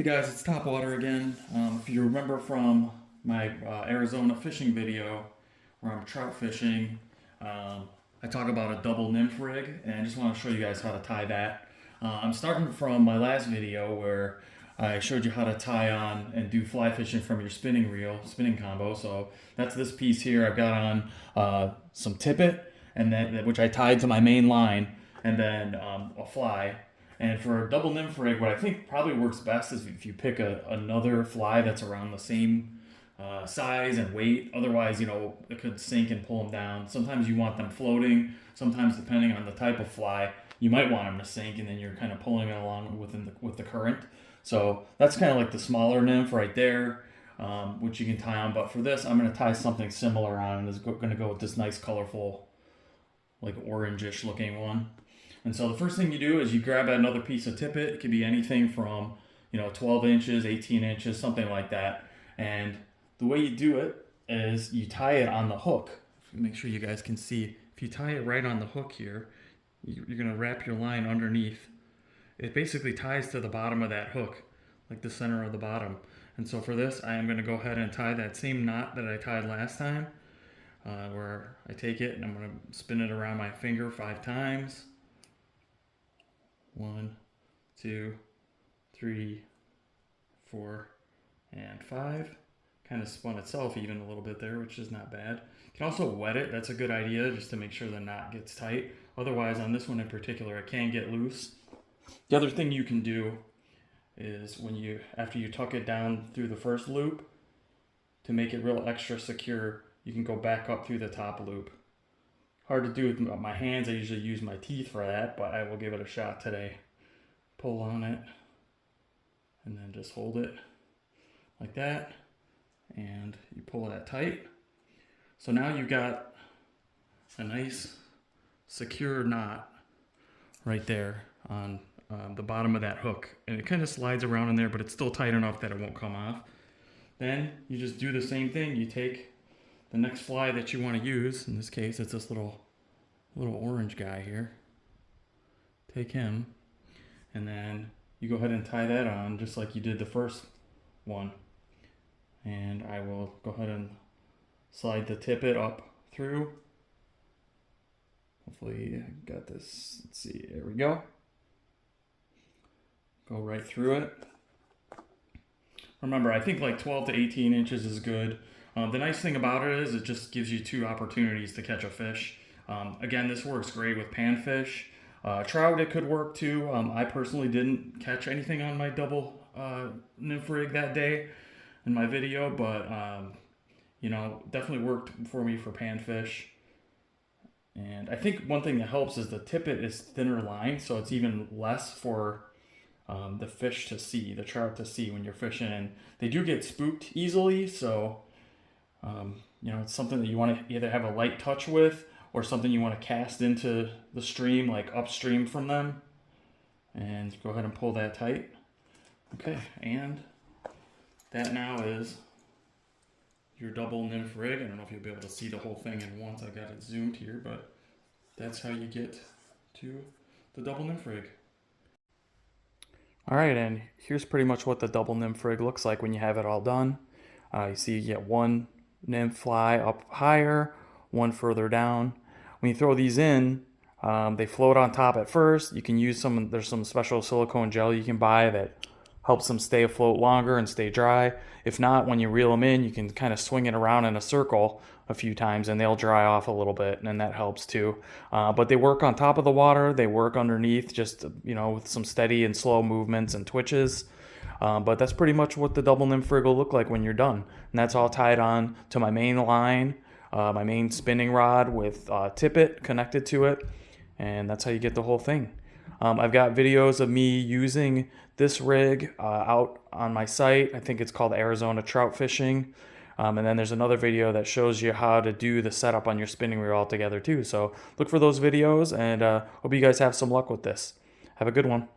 Hey guys, it's Topwater again. If you remember from my Arizona fishing video where I'm trout fishing, I talk about a double nymph rig, and I just want to show you guys how to tie that. I'm starting from my last video where I showed you how to tie on and do fly fishing from your spinning reel, spinning combo. So that's this piece here. I've got on some tippet, and then which I tied to my main line, and then a fly. And for a double nymph rig, what I think probably works best is if you pick another fly that's around the same size and weight. Otherwise, it could sink and pull them down. Sometimes you want them floating. Sometimes, depending on the type of fly, you might want them to sink, and then you're kind of pulling it along with the current. So that's kind of like the smaller nymph right there, which you can tie on. But for this, I'm going to tie something similar on, and it's going to go with this nice, colorful, like orangish looking one. And so the first thing you do is you grab another piece of tippet. It could be anything from 12 inches, 18 inches, something like that. And the way you do it is you tie it on the hook. Make sure you guys can see. If you tie it right on the hook here, you're going to wrap your line underneath. It basically ties to the bottom of that hook, like the center of the bottom. And so for this, I am going to go ahead and tie that same knot that I tied last time, where I take it and I'm going to spin it around my finger 5 times. 1, 2, 3, 4, and 5. Kind of spun itself even a little bit there, which is not bad. You can also wet it. That's a good idea, just to make sure the knot gets tight. Otherwise, on this one in particular, it can get loose. The other thing you can do is after you tuck it down through the first loop, to make it real extra secure, you can go back up through the top loop. Hard to do with my hands. I usually use my teeth for that, but I will give it a shot today. Pull on it, and then just hold it like that, and you pull that tight. So now you've got a nice secure knot right there on the bottom of that hook, and it kind of slides around in there, but it's still tight enough that it won't come off. Then you just do the same thing. You take the next fly that you want to use. In this case, it's this little orange guy here. Take him, and then you go ahead and tie that on just like you did the first one. And I will go ahead and slide the tippet up through. Hopefully I got this. Let's see, there we go. Go right through it. Remember, I think like 12 to 18 inches is good. The nice thing about it is it just gives you 2 opportunities to catch a fish. Again, this works great with panfish. Trout, it could work too. I personally didn't catch anything on my double nymph rig that day in my video, but definitely worked for me for panfish. And I think one thing that helps is the tippet is thinner line, so it's even less for the fish to see, the trout to see when you're fishing. And they do get spooked easily, so it's something that you want to either have a light touch with, or something you want to cast into the stream, like upstream from them. And go ahead and pull that tight. Okay, and that now is your double nymph rig. I don't know if you'll be able to see the whole thing at once. I got it zoomed here, but that's how you get to the double nymph rig. All right, and here's pretty much what the double nymph rig looks like when you have it all done. You see you get one nymph fly up higher, one further down. When you throw these in, they float on top at first. You can use there's some special silicone gel you can buy that helps them stay afloat longer and stay dry. If not, when you reel them in, you can kind of swing it around in a circle a few times and they'll dry off a little bit, and that helps too. But they work on top of the water. They work underneath, just with some steady and slow movements and twitches. But that's pretty much what the double nymph rig will look like when you're done. And that's all tied on to my main line, my main spinning rod with tippet connected to it. And that's how you get the whole thing. I've got videos of me using this rig out on my site. I think it's called Arizona Trout Fishing. And then there's another video that shows you how to do the setup on your spinning reel altogether too. So look for those videos, and hope you guys have some luck with this. Have a good one.